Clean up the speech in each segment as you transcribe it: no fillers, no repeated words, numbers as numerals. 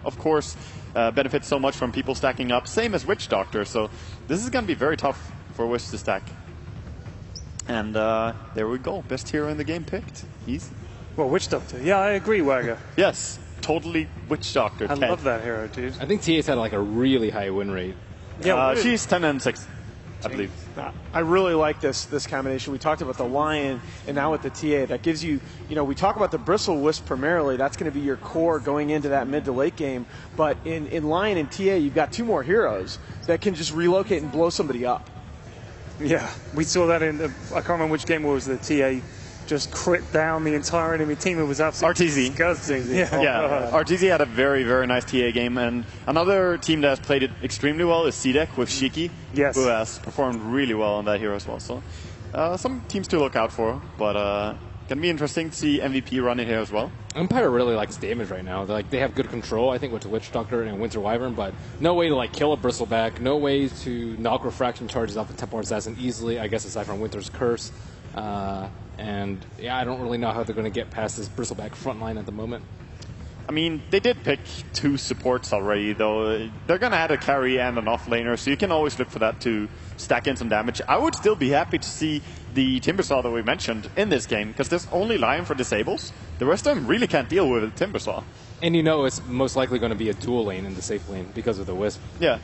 of course, benefits so much from people stacking up, same as Witch Doctor. So this is going to be very tough for Wish to stack. And there we go. Best hero in the game picked. Easy. Well, Witch Doctor. Yeah, I agree, Wagger. Yes, totally Witch Doctor. I love that hero, dude. I think TA's had like a really high win rate. Yeah, she's 10 and 6, I believe. I really like this combination. We talked about the Lion, and now with the TA, that gives you, we talk about the Bristle Wisp primarily. That's going to be your core going into that mid to late game. But in Lion and TA, you've got 2 more heroes that can just relocate and blow somebody up. Yeah, we saw that in I can't remember which game it was. The TA just crit down the entire enemy team. It was absolutely disgusting. Yeah, RTZ had a very, very nice TA game. And another team that has played it extremely well is CDEC with Shiki, who has performed really well on that hero as well. So some teams to look out for, but going to be interesting to see MVP run it here as well. Empire really likes damage right now. They have good control, I think, with Witch Doctor and Winter Wyvern, but no way to kill a Bristleback, no way to knock refraction charges off the Templar Assassin easily, I guess, aside from Winter's Curse. And yeah, I don't really know how they're going to get past this Bristleback front line at the moment. I mean, they did pick 2 supports already, though. They're going to add a carry and an offlaner, so you can always look for that to stack in some damage. I would still be happy to see the Timbersaw that we mentioned in this game, because there's only Lion for disables. The rest of them really can't deal with a Timbersaw. And it's most likely going to be a dual lane in the safe lane because of the Wisp. Yeah.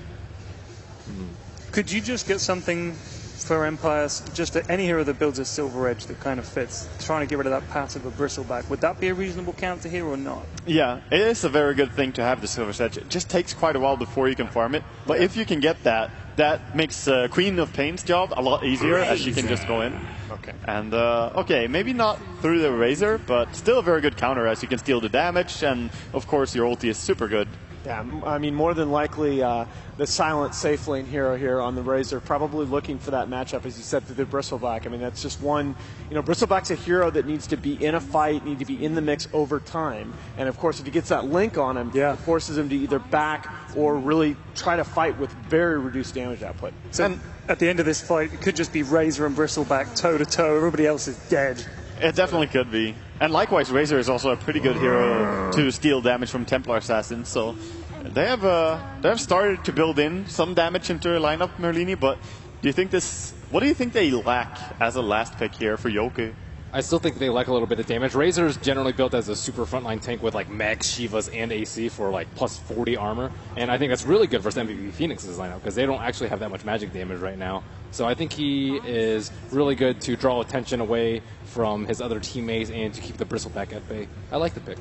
Could you just get something for Empires, just any hero that builds a Silver Edge that kind of fits, trying to get rid of that passive of Bristleback? Would that be a reasonable counter here or not? Yeah, it is a very good thing to have the Silver Edge. It just takes quite a while before you can farm it. But if you can get that, that makes Queen of Pain's job a lot easier, as she can just go in. Okay. And, okay, maybe not through the Razor, but still a very good counter, as you can steal the damage, and of course your ulti is super good. Yeah, I mean, more than likely, the silent safe lane hero here on the Razor, probably looking for that matchup, as you said, through the Bristleback. I mean, that's just one, Bristleback's a hero that needs to be in a fight, need to be in the mix over time. And of course, if he gets that link on him, it forces him to either back or really try to fight with very reduced damage output. So at the end of this fight, it could just be Razor and Bristleback toe to toe. Everybody else is dead. It definitely could be. And likewise, Razor is also a pretty good hero to steal damage from Templar Assassins. So they have started to build in some damage into their lineup, Merlini. But do you think what do you think they lack as a last pick here for Yoku? I still think they lack a little bit of damage. Razor is generally built as a super frontline tank with Max Shivas and AC for plus 40 armor, and I think that's really good versus MVP Phoenix's lineup because they don't actually have that much magic damage right now. So I think he is really good to draw attention away from his other teammates and to keep the Bristleback at bay. I like the pick.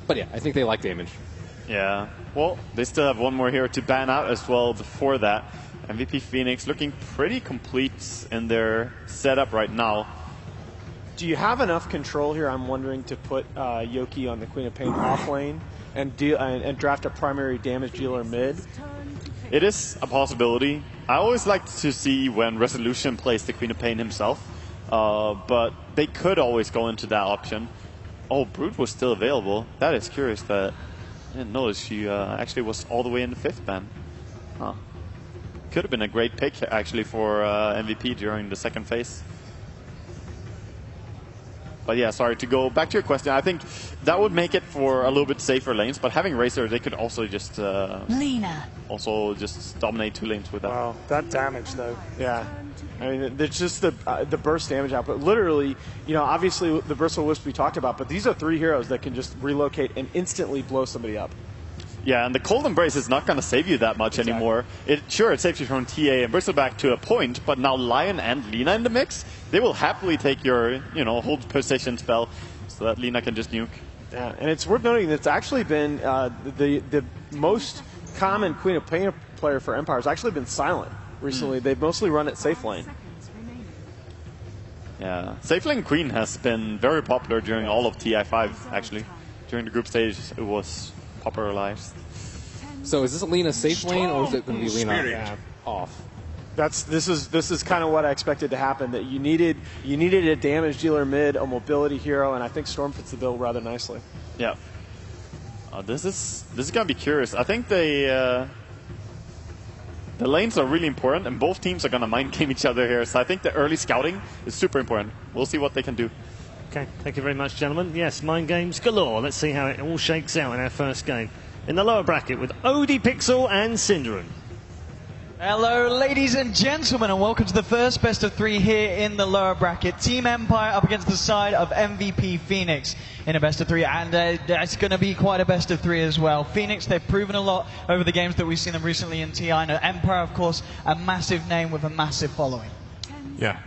But yeah, I think they like damage. Yeah. Well, they still have one more hero to ban out as well before that. MVP Phoenix looking pretty complete in their setup right now. Do you have enough control here, I'm wondering, to put Yoki on the Queen of Pain off lane and draft a primary damage dealer mid? It is a possibility. I always like to see when Resolution plays the Queen of Pain himself, but they could always go into that option. Oh, Brute was still available. That is curious that I didn't notice she actually was all the way in the 5th ban. Huh. Could have been a great pick, actually, for MVP during the second phase. But yeah, sorry, to go back to your question, I think that would make it for a little bit safer lanes, but having Razor, they could also just dominate 2 lanes with that. Wow, that damage, though. Yeah. I mean, there's just the burst damage output. Literally, obviously the Bristle Wisp we talked about, but these are 3 heroes that can just relocate and instantly blow somebody up. Yeah, and the Cold Embrace is not going to save you that much anymore. Sure, it saves you from TA and Bristleback to a point, but now Lion and Lina in the mix, they will happily take your, hold position spell so that Lina can just nuke. Yeah, and it's worth noting that it's actually been the most common Queen of Pain player for Empire has actually been Silent recently. They've mostly run it safe lane. Yeah, safe lane Queen has been very popular during all of TI5, actually. During the group stage, it was popularized. So is this Lina safe lane, or is it going to be Lina off? This is kind of what I expected to happen. That you needed a damage dealer mid, a mobility hero, and I think Storm fits the bill rather nicely. Yeah. This is going to be curious. I think the lanes are really important, and both teams are going to mind game each other here. So I think the early scouting is super important. We'll see what they can do. Okay, thank you very much, gentlemen. Yes, mind games galore. Let's see how it all shakes out in our first game. In the lower bracket with Odie Pixel and Synderen. Hello, ladies and gentlemen, and welcome to the first best of 3 here in the lower bracket. Team Empire up against the side of MVP Phoenix in a best of 3, and it's going to be quite a best of 3 as well. Phoenix, they've proven a lot over the games that we've seen them recently in TI. And Empire, of course, a massive name with a massive following. Yeah,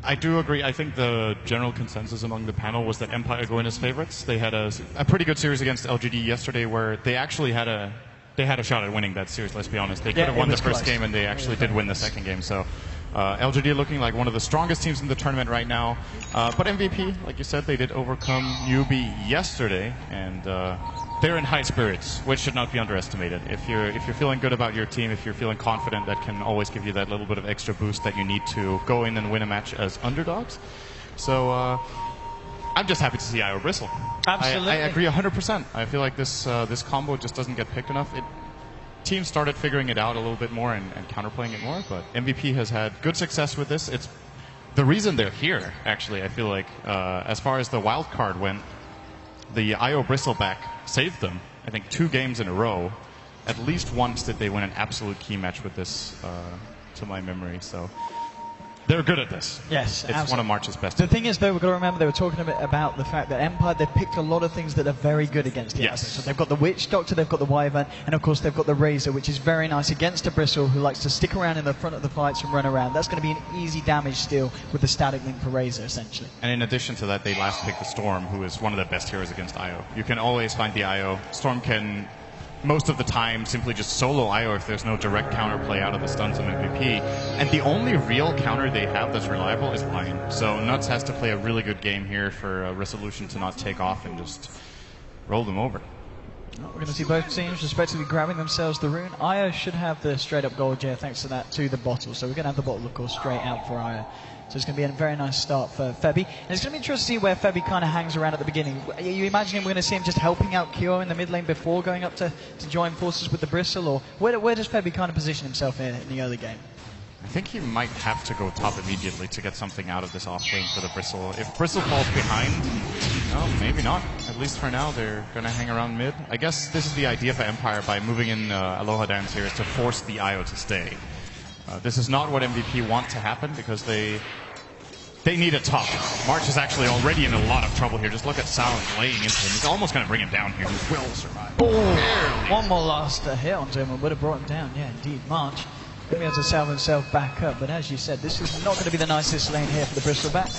I do agree. I think the general consensus among the panel was that Empire go in as favorites. They had a pretty good series against LGD yesterday where they actually had a shot at winning that series, let's be honest. They could have won the first game, and they actually did win the second game. So LGD looking like one of the strongest teams in the tournament right now. But MVP, like you said, they did overcome Newbie yesterday, and they're in high spirits, which should not be underestimated. If you're feeling good about your team, if you're feeling confident, that can always give you that little bit of extra boost that you need to go in and win a match as underdogs. So I'm just happy to see IO Bristle. Absolutely. I agree 100%. I feel like this combo just doesn't get picked enough. Teams started figuring it out a little bit more and counterplaying it more, but MVP has had good success with this. It's the reason they're here, actually. I feel like as far as the wild card went, the IO Bristleback saved them. I think 2 games in a row. At least once did they win an absolute key match with this, to my memory. So they're good at this. Yes, it's absolutely. one of March's best. The thing is, though, we've got to remember they were talking a bit about the fact that Empire, they've picked a lot of things that are very good against the others. So they've got the Witch Doctor, they've got the Wyvern, and of course they've got the Razor, which is very nice against a Bristle who likes to stick around in the front of the fights and run around. That's going to be an easy damage steal with the static link for Razor, essentially. And in addition to that, they last picked the Storm, who is one of the best heroes against IO. You can always find the IO. Storm can, most of the time, simply just solo IO if there's no direct counterplay out of the stuns of MVP. And the only real counter they have that's reliable is Lion. So Nuts has to play a really good game here for Resolution to not take off and just roll them over. Well, we're going to see both teams respectively grabbing themselves the rune. IO should have the straight up gold, yeah, thanks to that, to the bottle. So we're going to have the bottle, of course, straight out for IO. So it's going to be a very nice start for Febby. And it's going to be interesting to see where Febby kind of hangs around at the beginning. Are you imagining we're going to see him just helping out Kyo in the mid lane before going up to join forces with the Bristle? Or where does Febby kind of position himself in the early game? I think he might have to go top immediately to get something out of this off lane for the Bristle. If Bristle falls behind, no, maybe not. At least for now, they're going to hang around mid. I guess this is the idea for Empire by moving in Aloha Dance here, is to force the IO to stay. This is not what MVP want to happen because they need a top. March is actually already in a lot of trouble here. Just look at Silent laying into him. He's almost going to bring him down here. He will survive. Oh, one more last hit onto him and would have brought him down. Yeah, indeed, March. Going to be able to salve himself back up, but as you said, this is not going to be the nicest lane here for the Bristleback.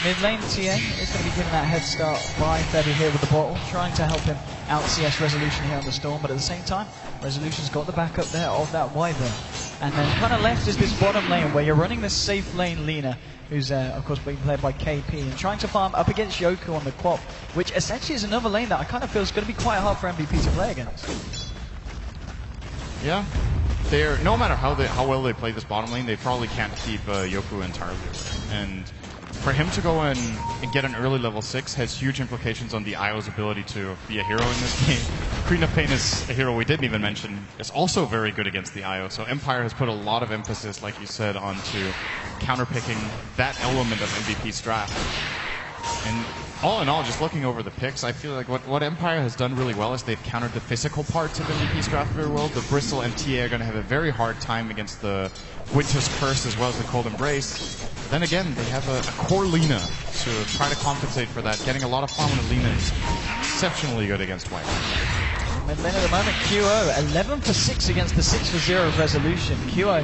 Mid lane, TA is going to be given that head start by Febby here with the bottle, trying to help him out CS Resolution here on the Storm, but at the same time, Resolution's got the backup there of that Wyvern. And then kind of left is this bottom lane where you're running this safe lane Lina, who's of course being played by KP, and trying to farm up against Yoku on the Quap, which essentially is another lane that I kind of feel is going to be quite hard for MVP to play against. Yeah. No matter how well they play this bottom lane, they probably can't keep Yoku entirely away. And for him to go in and get an early level 6 has huge implications on the IO's ability to be a hero in this game. Queen of Pain is a hero we didn't even mention, is also very good against the IO. So Empire has put a lot of emphasis, like you said, onto counterpicking that element of MVP's draft. And all in all, just looking over the picks, I feel like what Empire has done really well is they've countered the physical parts of MVP's draft very well. The Bristle and TA are going to have a very hard time against the Winter's Curse as well as the Cold Embrace. Then again, they have a core Lina to try to compensate for that. Getting a lot of farm on Lina is exceptionally good against White. Mid lane at the moment, QO 11 for 6 against the 6 for 0 of Resolution. QO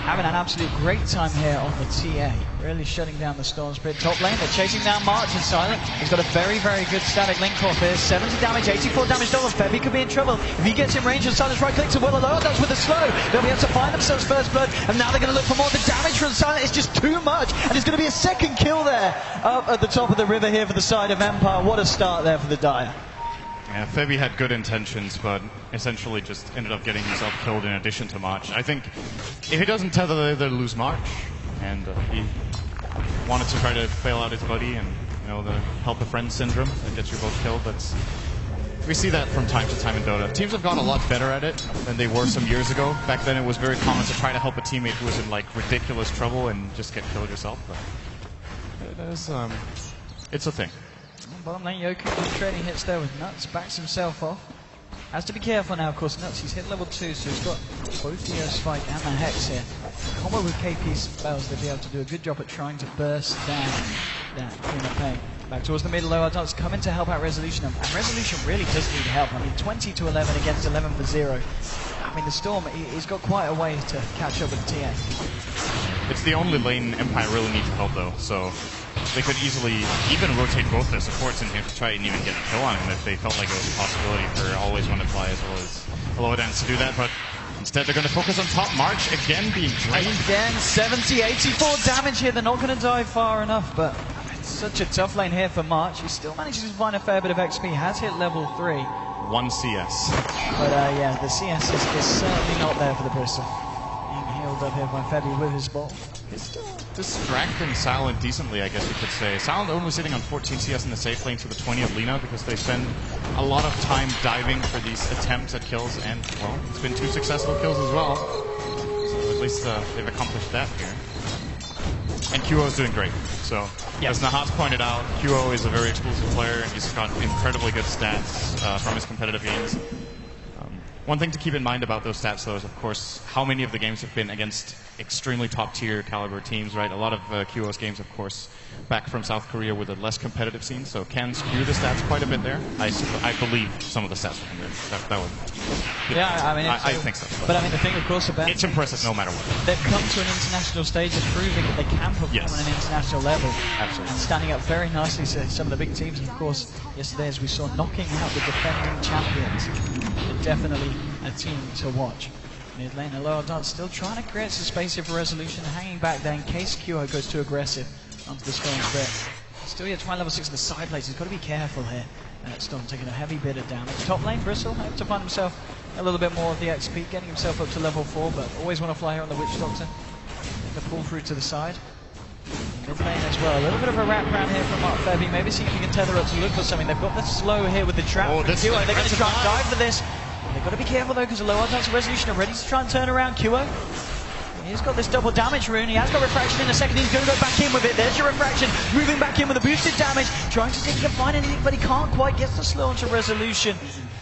having an absolute great time here on the TA. Really shutting down the Storm Spirit. Top lane, they're chasing down March and Silent. He's got a very, very good static link off here. 70 damage, 84 damage dollars. Febby could be in trouble. If he gets in range and Silent's right clicks and well alone, that's with the slow. They'll be able to find themselves first blood, and now they're going to look for more. The damage from Silent is just too much, and it's going to be a second kill there up at the top of the river here for the side of Empire. What a start there for the Dire. Yeah, Febby had good intentions, but essentially just ended up getting himself killed in addition to March. I think if he doesn't tether, they'll lose March, and he wanted to try to bail out his buddy and, you know, the help a friend syndrome that gets you both killed. We see that from time to time in Dota. Teams have gotten a lot better at it than they were some years ago. Back then it was very common to try to help a teammate who was in like ridiculous trouble and just get killed yourself. But It's a thing. Bottom lane, Yoku just trading hits there with Nuts, backs himself off. Has to be careful now, of course. Nuts, he's hit level 2, so he's got both the Spike and the Hex here. Combo with KP spells, they'll be able to do a good job at trying to burst down that Queen of Pain. Back towards the middle, low odds coming to help out Resolution, and Resolution really does need help. I mean, 20 to 11 against 11 for 0. I mean, the Storm, he's got quite a way to catch up with TA. It's the only lane Empire really needs help though, so they could easily even rotate both their supports in here to try and even get a kill on him if they felt like it was a possibility for Always Wanna Fly as well as Low Dance to do that, but instead they're going to focus on top. March again being drained. Again, 70, 84 damage here. They're not going to dive far enough, but it's such a tough lane here for March. He still manages to find a fair bit of XP, has hit level 3. 1 CS. But yeah, the CS is certainly not there for the Bristol. Being healed up here by Febby with his ball. It's still distracting Silent decently, I guess you could say. Silent only sitting on 14 CS in the safe lane to the 20 of Lina because they spend a lot of time diving for these attempts at kills, and, well, it's been 2 successful kills as well. So at least they've accomplished that here. And QO is doing great. So, as Nahas pointed out, QO is a very explosive player, and he's got incredibly good stats from his competitive games. One thing to keep in mind about those stats, though, is, of course, how many of the games have been against extremely top-tier caliber teams, right? A lot of QO's games, of course, back from South Korea with a less competitive scene, so can skew the stats quite a bit there. I believe some of the stats from there. That would... Yeah, I mean... I think so. But I mean, the thing, of course, about... It's impressive no matter what. They've come to an international stage of proving that they can perform on an international level. Absolutely. And standing up very nicely to some of the big teams. And, of course, yesterday, as we saw, knocking out the defending champions. Definitely a team to watch. Mid lane, Lower Dart still trying to create some space here for Resolution, hanging back there in case QO goes too aggressive onto the Storm's bit. Still yet trying level 6 in the side plates, he's got to be careful here. Storm taking a heavy bit of damage. Top lane, Bristle hopes to find himself a little bit more of the XP, getting himself up to level 4, but Always Wanna Fly here on the Witch Doctor. The pull through to the side. Mid lane as well, a little bit of a wrap around here from Mark Febby, maybe see if he can tether up to look for something. They've got the slow here with the trap. Oh, They're going to try and dive for this. They've got to be careful though, because the low odds of Resolution are ready to try and turn around QO. He's got this double damage rune, he has got refraction in a second, he's going to go back in with it. There's your refraction, moving back in with the boosted damage, trying to see if he can find anything, but he can't quite. Gets the slow onto Resolution,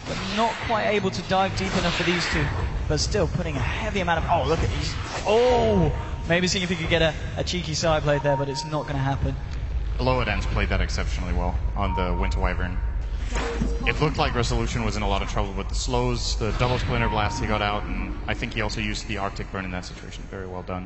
but not quite able to dive deep enough for these two. But still putting a heavy amount of... Oh, look at these. Oh! Maybe seeing if he could get a cheeky side play there, but it's not going to happen. Lower Dance played that exceptionally well on the Winter Wyvern. It looked like Resolution was in a lot of trouble with the slows, the double splinter blast he got out, and I think he also used the Arctic Burn in that situation. Very well done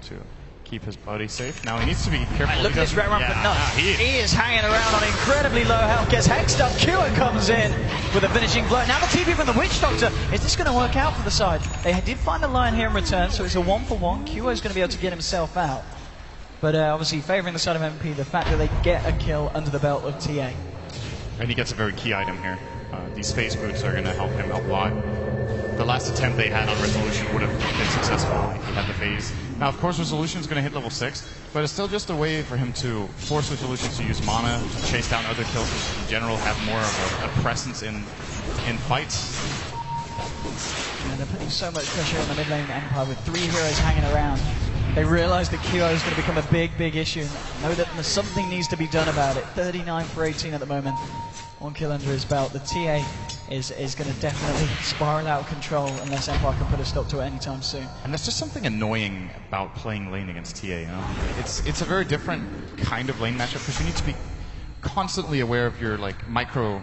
to keep his buddy safe. Now he needs to be careful. Right, look at this red run for Nuts. He is hanging around on incredibly low health, gets hexed up. QO comes in with a finishing blow. Now the TP from the Witch Doctor. Is this going to work out for the side? They did find the Lion here in return, so it's a 1-for-1. QO is going to be able to get himself out. But obviously favouring the side of MP, the fact that they get a kill under the belt of TA. And he gets a very key item here. These phase boots are going to help him a lot. The last attempt they had on Resolution would have been successful if he had the phase. Now, of course, Resolution is going to hit level 6, but it's still just a way for him to force Resolution to use mana, to chase down other kills, and in general have more of a presence in fights. And they're putting so much pressure on the mid lane Empire with 3 heroes hanging around. They realise that QO is going to become a big issue. Know that something needs to be done about it. 39 for 18 at the moment. 1 kill under his belt. The TA is going to definitely spiral out of control unless Empire can put a stop to it anytime soon. And there's just something annoying about playing lane against TA, you know? It's a very different kind of lane matchup because you need to be constantly aware of your like micro